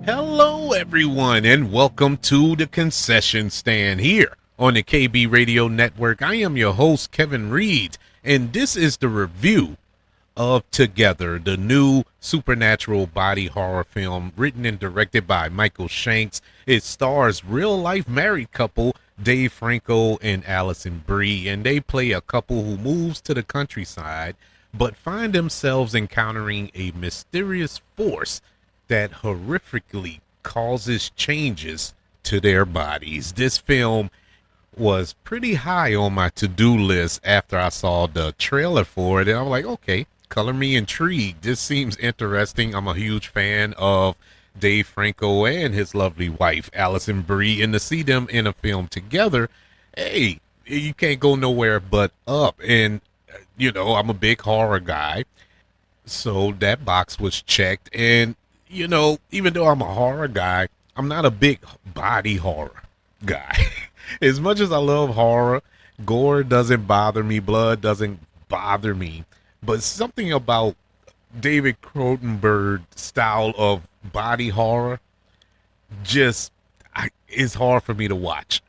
Hello, everyone, and welcome to the concession stand here on the KB Radio Network. I am your host, Kevin Reed, and this is the review of Together, the new supernatural body horror film written and directed by Michael Shanks. It stars real-life married couple Dave Franco and Alison Brie, and they play a couple who moves to the countryside but find themselves encountering a mysterious force that horrifically causes changes to their bodies. This film was pretty high on my to-do list after I saw the trailer for it, and I'm like, okay, color me intrigued. This seems interesting. I'm a huge fan of Dave Franco and his lovely wife Alison Brie, and to see them in a film together, hey, you can't go nowhere but up. And I'm a big horror guy, so that box was checked. And even though I'm a horror guy, I'm not a big body horror guy. As much as I love horror, gore doesn't bother me, blood doesn't bother me. But something about David Cronenberg's style of body horror just it's hard for me to watch.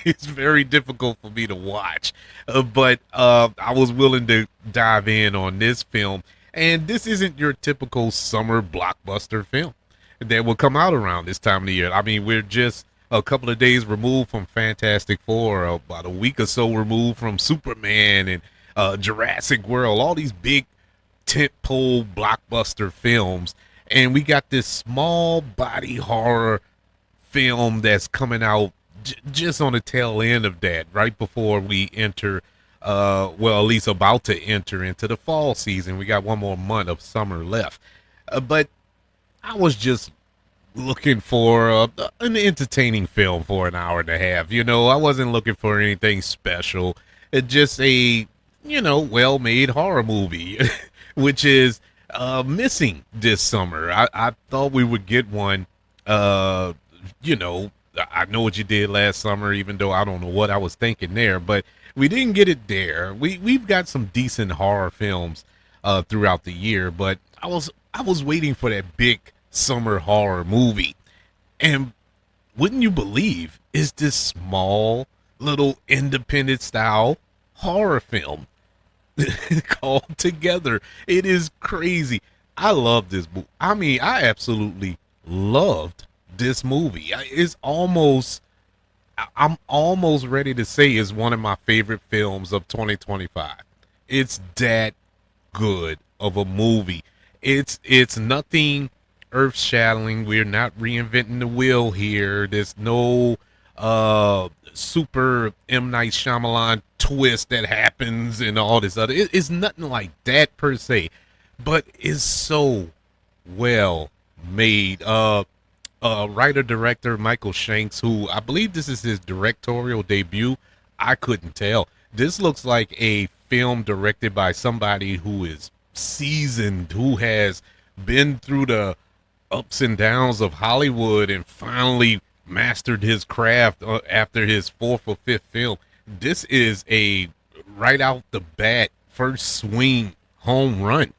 It's very difficult for me to watch. But I was willing to dive in on this film. And this isn't your typical summer blockbuster film that will come out around this time of the year. I mean, we're just a couple of days removed from Fantastic Four, about a week or so removed from Superman and Jurassic World, all these big tentpole blockbuster films. And we got this small body horror film that's coming out just on the tail end of that, right before we enter at least about to enter into the fall season. We got one more month of summer left. But I was just looking for an entertaining film for an hour and a half. I wasn't looking for anything special. Just a, well-made horror movie, which is missing this summer. I thought we would get one. I know what you did last summer, even though I don't know what I was thinking there, but we didn't get it there. We've got some decent horror films throughout the year, but I was waiting for that big summer horror movie. And wouldn't you believe, is this small little independent style horror film called Together. It is crazy. I love this movie. I mean, I absolutely loved this movie. I'm almost ready to say it's one of my favorite films of 2025. It's that good of a movie. It's nothing earth-shattering. We're not reinventing the wheel here. There's no super M. Night Shyamalan twist that happens and all this other. It's nothing like that per se, but it's so well made. Writer director Michael Shanks, who I believe this is his directorial debut. I couldn't tell. This looks like a film directed by somebody who is seasoned, who has been through the ups and downs of Hollywood and finally mastered his craft after his fourth or fifth film. This is a right out the bat first swing home run.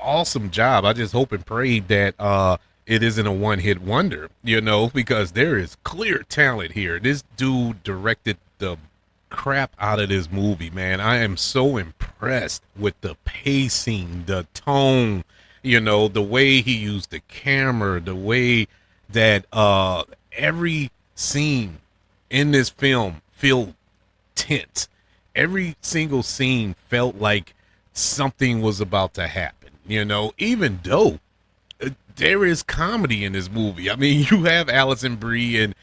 Awesome job. I just hope and pray that it isn't a one-hit wonder, because there is clear talent here. This dude directed the crap out of this movie, man. I am so impressed with the pacing, the tone, the way he used the camera, the way that every scene in this film felt tense. Every single scene felt like something was about to happen, even though there is comedy in this movie. I mean, you have Alison Brie and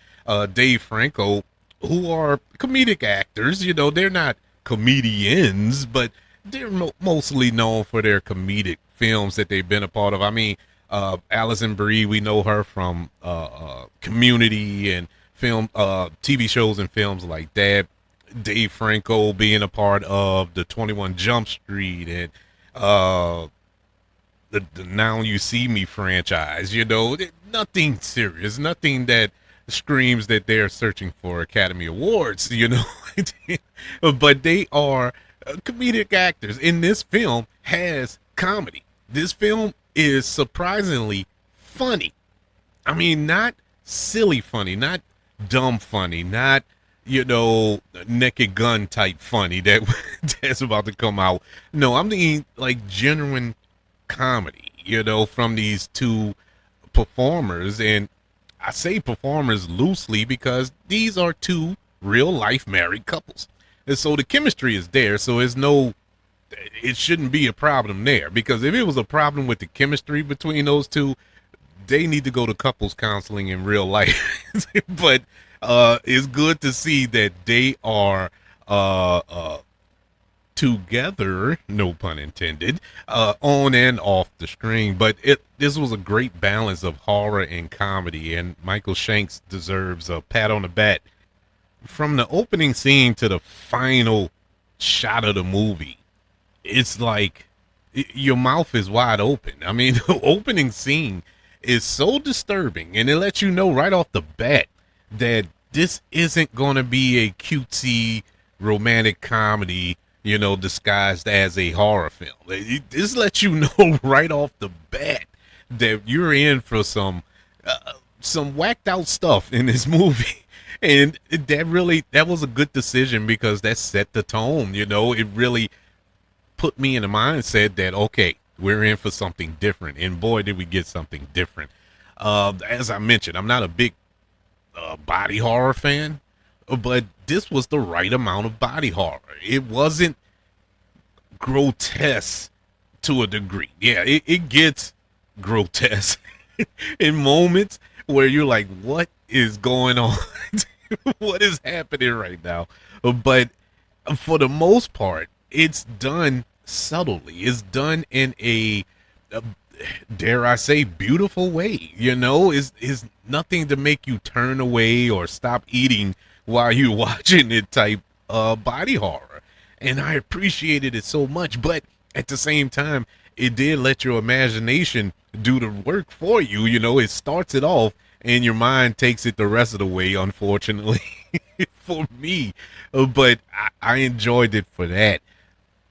Dave Franco, who are comedic actors. They're not comedians, but they're mostly known for their comedic films that they've been a part of. I mean, Alison Brie, we know her from Community and film, TV shows and films like that. Dave Franco being a part of the 21 Jump Street and the Now You See Me franchise. Nothing serious, nothing that screams that they're searching for Academy Awards, but they are comedic actors. And this film has comedy. This film is surprisingly funny. I mean, not silly funny, not dumb funny, not naked gun type funny that that's about to come out. No, I'm thinking like genuine comedy, from these two performers. And I say performers loosely because these are two real life married couples. And so the chemistry is there. So it shouldn't be a problem there, because if it was a problem with the chemistry between those two, they need to go to couples counseling in real life. But it's good to see that they are uh, uh, together, no pun intended, on and off the screen. But this was a great balance of horror and comedy, and Michael Shanks deserves a pat on the back. From the opening scene to the final shot of the movie, it's like your mouth is wide open. I mean, the opening scene is so disturbing, and it lets you know right off the bat that this isn't going to be a cutesy romantic comedy, disguised as a horror film. This lets you know right off the bat that you're in for some whacked out stuff in this movie. And that was a good decision, because that set the tone. It really put me in the mindset that, okay, we're in for something different. And boy, did we get something different. As I mentioned, I'm not a big body horror fan, but this was the right amount of body horror. It wasn't grotesque to a degree. Yeah, it gets grotesque in moments where you're like, what is going on? What is happening right now? But for the most part, it's done subtly. It's done in a dare I say, beautiful way. Is nothing to make you turn away or stop eating while you're watching it type body horror. And I appreciated it so much, but at the same time, it did let your imagination do the work for you. It starts it off and your mind takes it the rest of the way, unfortunately, for me. But I enjoyed it for that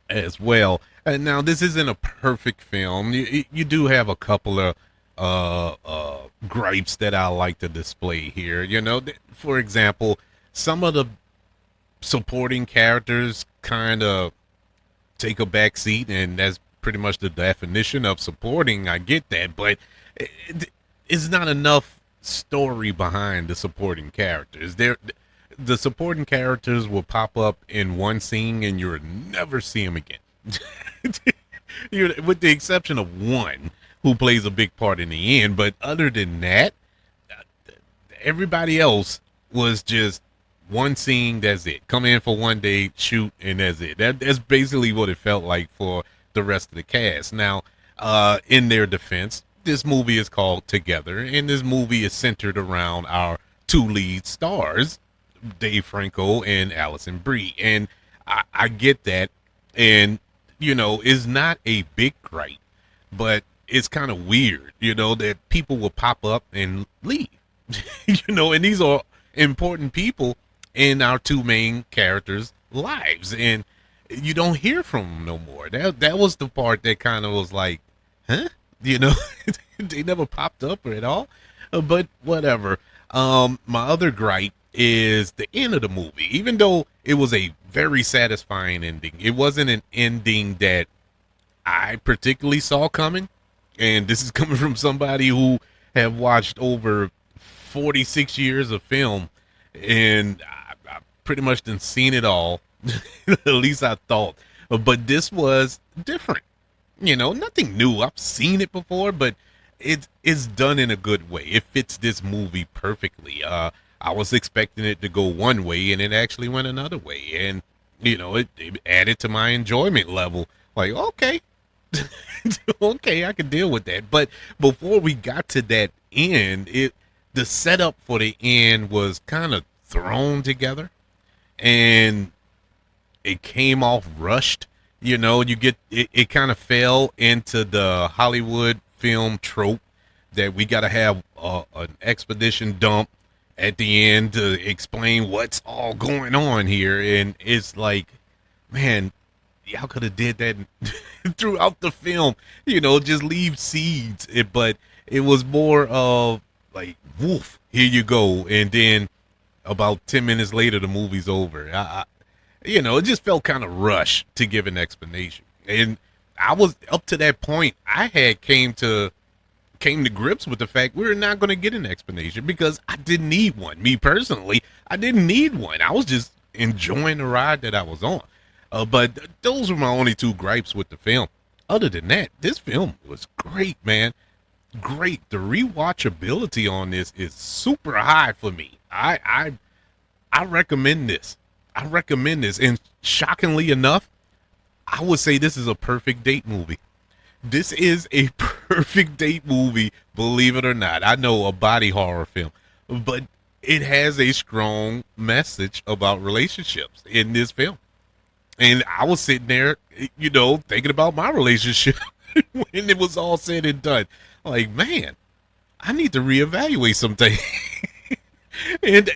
as well. And now, this isn't a perfect film. You do have a couple of gripes that I like to display here. For example, some of the supporting characters kind of take a back seat, and that's pretty much the definition of supporting. I get that, but it's not enough story behind the supporting characters. The supporting characters will pop up in one scene and you'll never see them again. With the exception of one who plays a big part in the end. But other than that, everybody else was just one scene, that's it. Come in for one day, shoot, and that's it. That's basically what it felt like for the rest of the cast. Now, in their defense, this movie is called Together, and this movie is centered around our two lead stars, Dave Franco and Alison Brie. And I get that. And, it's not a big gripe, but it's kind of weird, that people will pop up and leave, and these are important people in our two main characters' lives. And you don't hear from them no more. That was the part that kind of was like, huh? They never popped up at all. But whatever. My other gripe is the end of the movie. Even though it was a very satisfying ending, it wasn't an ending that I particularly saw coming. And this is coming from somebody who have watched over 46 years of film, and I pretty much done seen it all. At least I thought. But this was different. Nothing new. I've seen it before, but it's done in a good way. It fits this movie perfectly. I was expecting it to go one way, and it actually went another way. And, it added to my enjoyment level. Like, okay, okay, I can deal with that. But before we got to that end, the setup for the end was kind of thrown together, and it came off rushed. You get it kind of fell into the Hollywood film trope that we got to have an expedition dump at the end to explain what's all going on here. And it's like, man, y'all could have did that throughout the film, just leave seeds. But it was more of like, woof, here you go. And then about 10 minutes later, the movie's over. It just felt kind of rushed to give an explanation. And I was up to that point, I had came to grips with the fact we were not going to get an explanation because I didn't need one. Me personally, I didn't need one. I was just enjoying the ride that I was on. But those were my only two gripes with the film. Other than that, this film was great, man. Great. The rewatchability on this is super high for me. I recommend this. I recommend this. And shockingly enough, I would say this is a perfect date movie. This is a perfect date movie, believe it or not. I know, a body horror film, but it has a strong message about relationships in this film. And I was sitting there, thinking about my relationship when it was all said and done. Like, man, I need to reevaluate something. And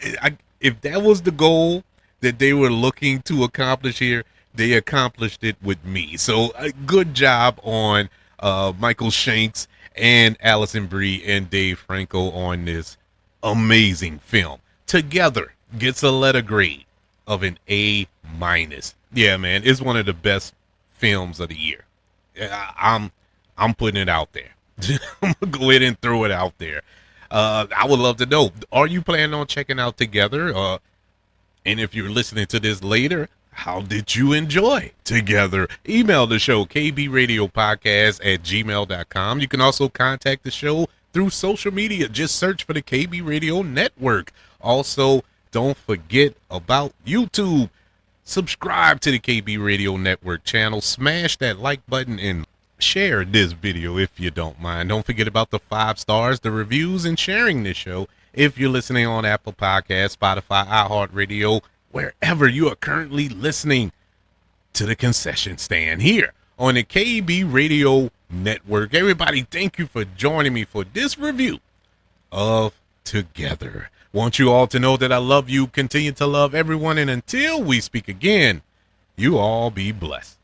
if that was the goal that they were looking to accomplish here, they accomplished it with me. So good job on Michael Shanks and Alison, Brie, and Dave Franco on this amazing film. Together gets a letter grade of an A-. Yeah, man, it's one of the best films of the year. I'm putting it out there. I'm gonna go ahead and throw it out there. I would love to know, are you planning on checking out Together? And if you're listening to this later, how did you enjoy Together? Email the show, kbradiopodcast@gmail.com. You can also contact the show through social media. Just search for the KB Radio Network. Also, don't forget about YouTube. Subscribe to the KB Radio Network channel. Smash that like button and share this video if you don't mind. Don't forget about the 5 stars, the reviews, and sharing this show if you're listening on Apple Podcasts, Spotify, iHeartRadio, wherever you are currently listening to the concession stand here on the KB Radio Network. Everybody, thank you for joining me for this review of Together. Want you all to know that I love you, continue to love everyone, and until we speak again, you all be blessed.